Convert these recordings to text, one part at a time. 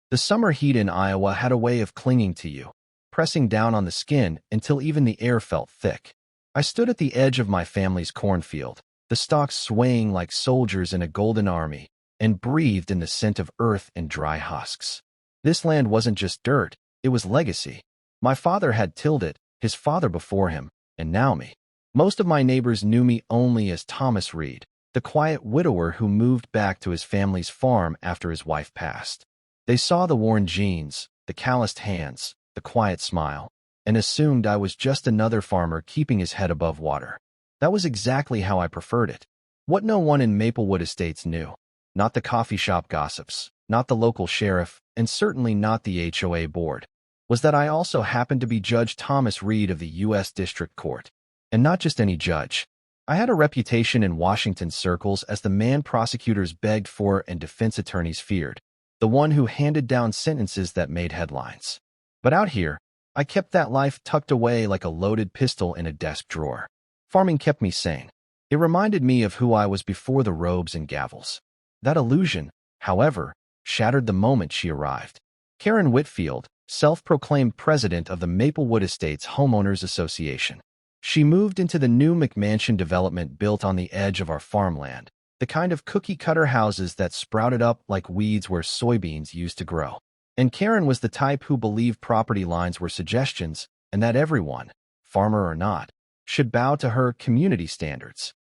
The summer heat in Iowa had a way of clinging to you, pressing down on the skin until even the air felt thick. I stood at the edge of my family's cornfield, the stalks swaying like soldiers in a golden army, and breathed in the scent of earth and dry husks. This land wasn't just dirt, it was legacy. My father had tilled it, his father before him, and now me. Most of my neighbors knew me only as Thomas Reed, the quiet widower who moved back to his family's farm after his wife passed. They saw the worn jeans, the calloused hands, the quiet smile, and assumed I was just another farmer keeping his head above water. That was exactly how I preferred it. What no one in Maplewood Estates knew, not the coffee shop gossips, not the local sheriff, and certainly not the HOA board, was that I also happened to be Judge Thomas Reed of the U.S. District Court. And not just any judge. I had a reputation in Washington circles as the man prosecutors begged for and defense attorneys feared, the one who handed down sentences that made headlines. But out here, I kept that life tucked away like a loaded pistol in a desk drawer. Farming kept me sane. It reminded me of who I was before the robes and gavels. That illusion, however, shattered the moment she arrived. Karen Whitfield, self-proclaimed president of the Maplewood Estates Homeowners Association. She moved into the new McMansion development built on the edge of our farmland, the kind of cookie-cutter houses that sprouted up like weeds where soybeans used to grow. And Karen was the type who believed property lines were suggestions and that everyone, farmer or not, should bow to her community standards.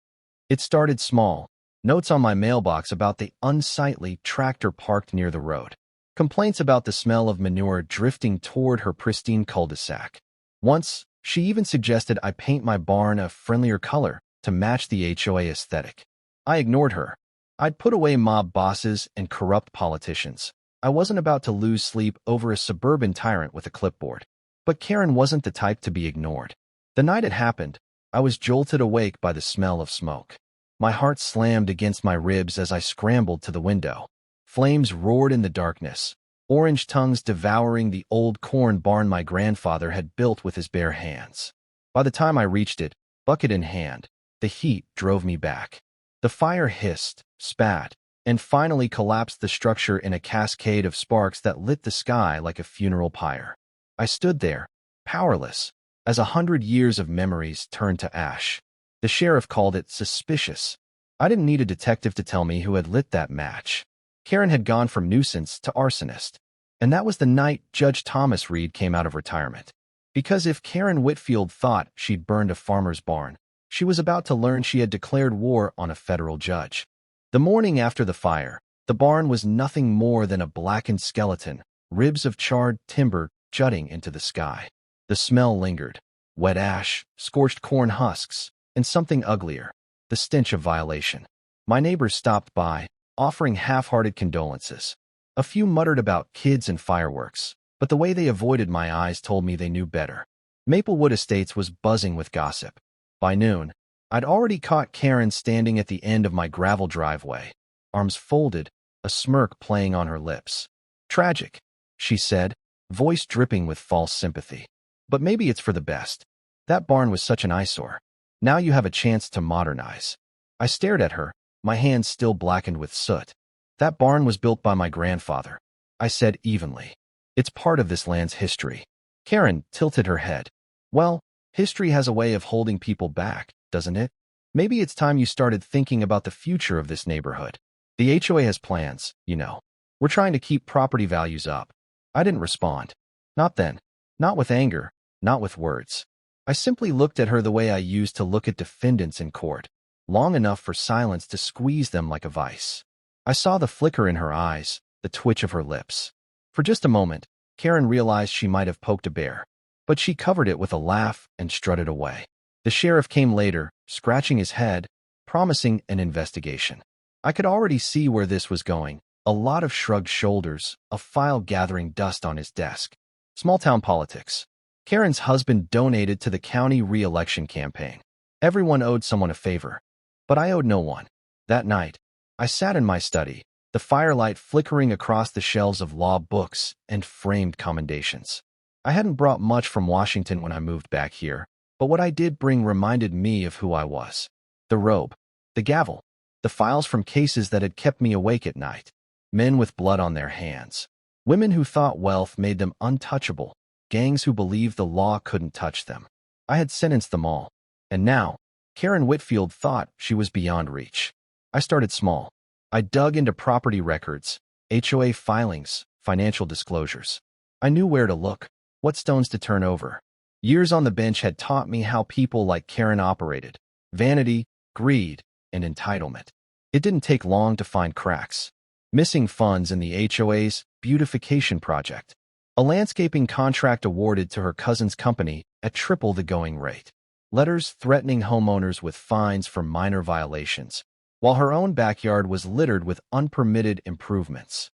It started small, notes on my mailbox about the unsightly tractor parked near the road, complaints about the smell of manure drifting toward her pristine cul-de-sac. Once, she even suggested I paint my barn a friendlier color to match the HOA aesthetic. I ignored her. I'd put away mob bosses and corrupt politicians. I wasn't about to lose sleep over a suburban tyrant with a clipboard. But Karen wasn't the type to be ignored. The night it happened, I was jolted awake by the smell of smoke. My heart slammed against my ribs as I scrambled to the window. Flames roared in the darkness, orange tongues devouring the old corn barn my grandfather had built with his bare hands. By the time I reached it, bucket in hand, the heat drove me back. The fire hissed, spat, and finally collapsed the structure in a cascade of sparks that lit the sky like a funeral pyre. I stood there, powerless, as 100 years of memories turned to ash. The sheriff called it suspicious. I didn't need a detective to tell me who had lit that match. Karen had gone from nuisance to arsonist. And that was the night Judge Thomas Reed came out of retirement. Because if Karen Whitfield thought she'd burned a farmer's barn, she was about to learn she had declared war on a federal judge. The morning after the fire, the barn was nothing more than a blackened skeleton, ribs of charred timber jutting into the sky. The smell lingered. Wet ash, scorched corn husks, and something uglier, the stench of violation. My neighbors stopped by, offering half-hearted condolences. A few muttered about kids and fireworks, but the way they avoided my eyes told me they knew better. Maplewood Estates was buzzing with gossip. By noon, I'd already caught Karen standing at the end of my gravel driveway, arms folded, a smirk playing on her lips. "Tragic," she said, voice dripping with false sympathy. "But maybe it's for the best. That barn was such an eyesore. Now you have a chance to modernize." I stared at her, my hands still blackened with soot. "That barn was built by my grandfather," I said evenly. "It's part of this land's history." Karen tilted her head. "Well, history has a way of holding people back, doesn't it? Maybe it's time you started thinking about the future of this neighborhood. The HOA has plans, you know. We're trying to keep property values up." I didn't respond. Not then. Not with anger. Not with words. I simply looked at her the way I used to look at defendants in court, long enough for silence to squeeze them like a vice. I saw the flicker in her eyes, the twitch of her lips. For just a moment, Karen realized she might have poked a bear, but she covered it with a laugh and strutted away. The sheriff came later, scratching his head, promising an investigation. I could already see where this was going. A lot of shrugged shoulders, a file gathering dust on his desk. Small-town politics. Karen's husband donated to the county re-election campaign. Everyone owed someone a favor, but I owed no one. That night, I sat in my study, the firelight flickering across the shelves of law books and framed commendations. I hadn't brought much from Washington when I moved back here, but what I did bring reminded me of who I was. The robe, the gavel, the files from cases that had kept me awake at night. Men with blood on their hands. Women who thought wealth made them untouchable, gangs who believed the law couldn't touch them. I had sentenced them all. And now, Karen Whitfield thought she was beyond reach. I started small. I dug into property records, HOA filings, financial disclosures. I knew where to look, what stones to turn over. Years on the bench had taught me how people like Karen operated: vanity, greed, and entitlement. It didn't take long to find cracks. Missing funds in the HOA's beautification project. A landscaping contract awarded to her cousin's company at triple the going rate. Letters threatening homeowners with fines for minor violations, while her own backyard was littered with unpermitted improvements.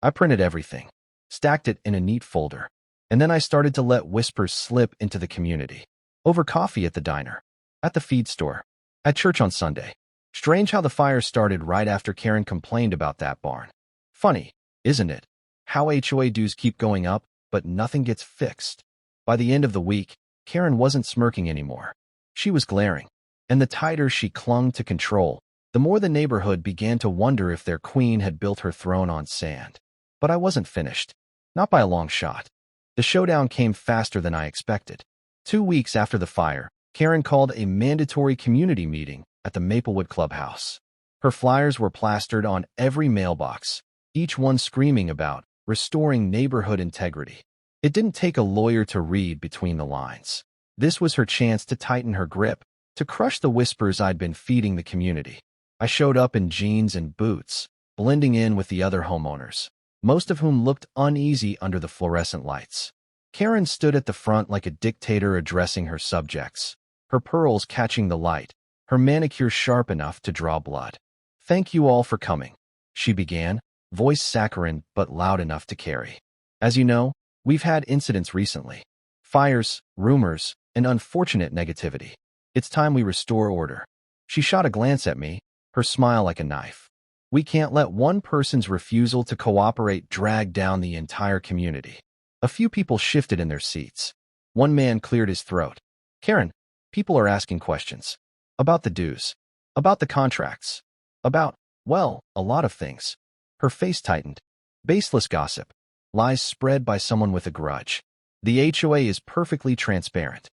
I printed everything, stacked it in a neat folder, and then I started to let whispers slip into the community. Over coffee at the diner, at the feed store, at church on Sunday. Strange how the fire started right after Karen complained about that barn. Funny, isn't it? How HOA dues keep going up, but nothing gets fixed. By the end of the week, Karen wasn't smirking anymore. She was glaring, and the tighter she clung to control, the more the neighborhood began to wonder if their queen had built her throne on sand. But I wasn't finished. Not by a long shot. The showdown came faster than I expected. 2 weeks after the fire, Karen called a mandatory community meeting at the Maplewood Clubhouse. Her flyers were plastered on every mailbox, each one screaming about restoring neighborhood integrity. It didn't take a lawyer to read between the lines. This was her chance to tighten her grip, to crush the whispers I'd been feeding the community. I showed up in jeans and boots, blending in with the other homeowners, most of whom looked uneasy under the fluorescent lights. Karen stood at the front like a dictator addressing her subjects, her pearls catching the light, her manicure sharp enough to draw blood. "Thank you all for coming," she began, voice saccharine but loud enough to carry. "As you know, we've had incidents recently. Fires, rumors, and unfortunate negativity. It's time we restore order." She shot a glance at me, her smile like a knife. "We can't let one person's refusal to cooperate drag down the entire community." A few people shifted in their seats. One man cleared his throat. "Karen, people are asking questions. About the dues. About the contracts. About, well, a lot of things." Her face tightened. "Baseless gossip. Lies spread by someone with a grudge. The HOA is perfectly transparent."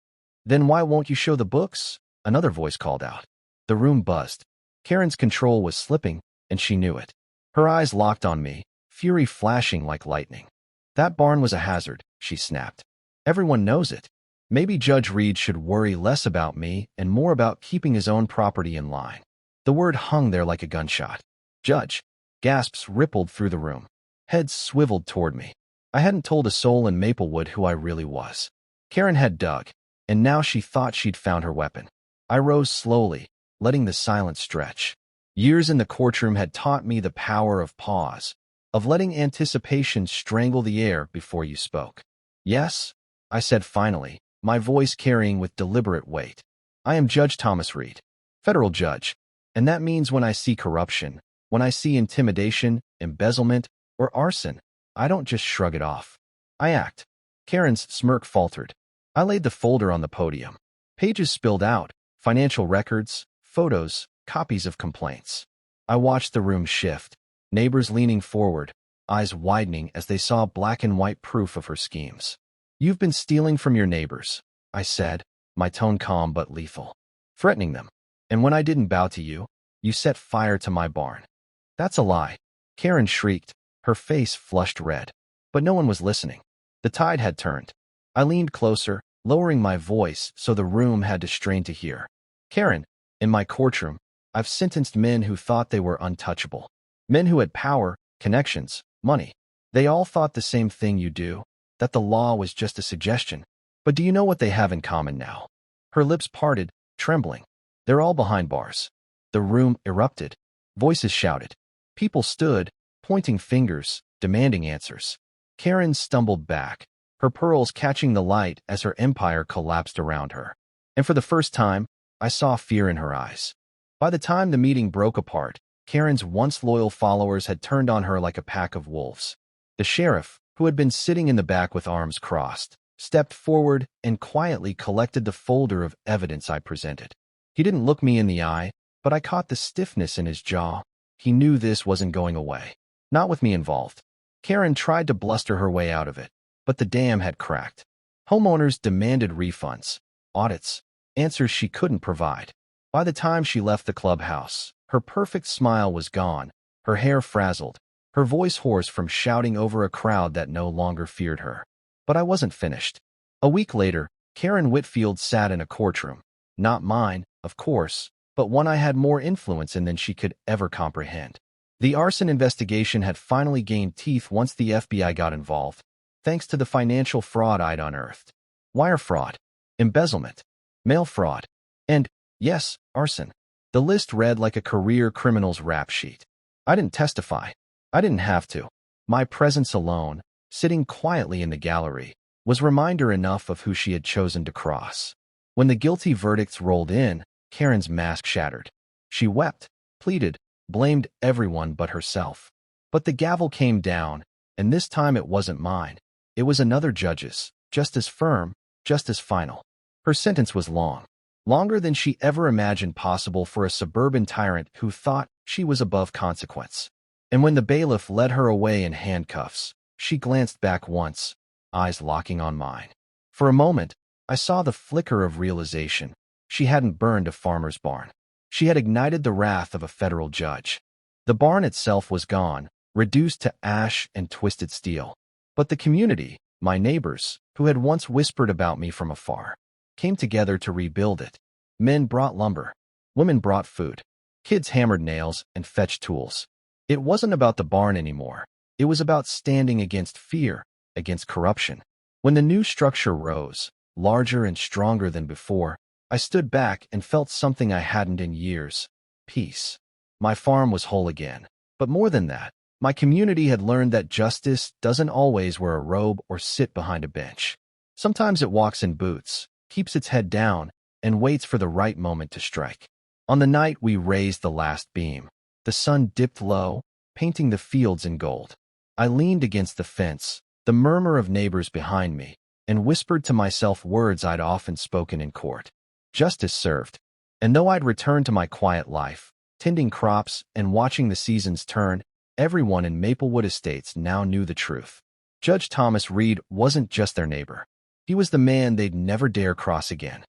"Then why won't you show the books?" another voice called out. The room buzzed. Karen's control was slipping, and she knew it. Her eyes locked on me, fury flashing like lightning. "That barn was a hazard," she snapped. "Everyone knows it. Maybe Judge Reed should worry less about me and more about keeping his own property in line." The word hung there like a gunshot. "Judge." Gasps rippled through the room. Heads swiveled toward me. I hadn't told a soul in Maplewood who I really was. Karen had dug, and now she thought she'd found her weapon. I rose slowly, letting the silence stretch. Years in the courtroom had taught me the power of pause, of letting anticipation strangle the air before you spoke. "Yes," I said finally, my voice carrying with deliberate weight. "I am Judge Thomas Reed, federal judge, and that means when I see corruption, when I see intimidation, embezzlement, or arson, I don't just shrug it off. I act." Karen's smirk faltered. I laid the folder on the podium. Pages spilled out, financial records, photos, copies of complaints. I watched the room shift, neighbors leaning forward, eyes widening as they saw black and white proof of her schemes. "You've been stealing from your neighbors," I said, my tone calm but lethal. "Threatening them. And when I didn't bow to you, you set fire to my barn." "That's a lie," Karen shrieked, her face flushed red. But no one was listening. The tide had turned. I leaned closer, lowering my voice so the room had to strain to hear. "Karen, in my courtroom, I've sentenced men who thought they were untouchable. Men who had power, connections, money. They all thought the same thing you do, that the law was just a suggestion. But do you know what they have in common now?" Her lips parted, trembling. "They're all behind bars." The room erupted. Voices shouted. People stood, pointing fingers, demanding answers. Karen stumbled back, her pearls catching the light as her empire collapsed around her. And for the first time, I saw fear in her eyes. By the time the meeting broke apart, Karen's once loyal followers had turned on her like a pack of wolves. The sheriff, who had been sitting in the back with arms crossed, stepped forward and quietly collected the folder of evidence I presented. He didn't look me in the eye, but I caught the stiffness in his jaw. He knew this wasn't going away. Not with me involved. Karen tried to bluster her way out of it, but the dam had cracked. Homeowners demanded refunds, audits, answers she couldn't provide. By the time she left the clubhouse, her perfect smile was gone, her hair frazzled, her voice hoarse from shouting over a crowd that no longer feared her. But I wasn't finished. A week later, Karen Whitfield sat in a courtroom. Not mine, of course, but one I had more influence in than she could ever comprehend. The arson investigation had finally gained teeth once the FBI got involved, thanks to the financial fraud I'd unearthed. Wire fraud, embezzlement, mail fraud, and, yes, arson. The list read like a career criminal's rap sheet. I didn't testify. I didn't have to. My presence alone, sitting quietly in the gallery, was reminder enough of who she had chosen to cross. When the guilty verdicts rolled in, Karen's mask shattered. She wept, pleaded, blamed everyone but herself. But the gavel came down, and this time it wasn't mine. It was another judge's, just as firm, just as final. Her sentence was long. Longer than she ever imagined possible for a suburban tyrant who thought she was above consequence. And when the bailiff led her away in handcuffs, she glanced back once, eyes locking on mine. For a moment, I saw the flicker of realization. She hadn't burned a farmer's barn. She had ignited the wrath of a federal judge. The barn itself was gone, reduced to ash and twisted steel. But the community, my neighbors, who had once whispered about me from afar, came together to rebuild it. Men brought lumber. Women brought food. Kids hammered nails and fetched tools. It wasn't about the barn anymore. It was about standing against fear, against corruption. When the new structure rose, larger and stronger than before, I stood back and felt something I hadn't in years: peace. My farm was whole again. But more than that, my community had learned that justice doesn't always wear a robe or sit behind a bench. Sometimes it walks in boots, keeps its head down, and waits for the right moment to strike. On the night we raised the last beam, the sun dipped low, painting the fields in gold. I leaned against the fence, the murmur of neighbors behind me, and whispered to myself words I'd often spoken in court. Justice served. And though I'd returned to my quiet life, tending crops and watching the seasons turn, everyone in Maplewood Estates now knew the truth. Judge Thomas Reed wasn't just their neighbor. He was the man they'd never dare cross again.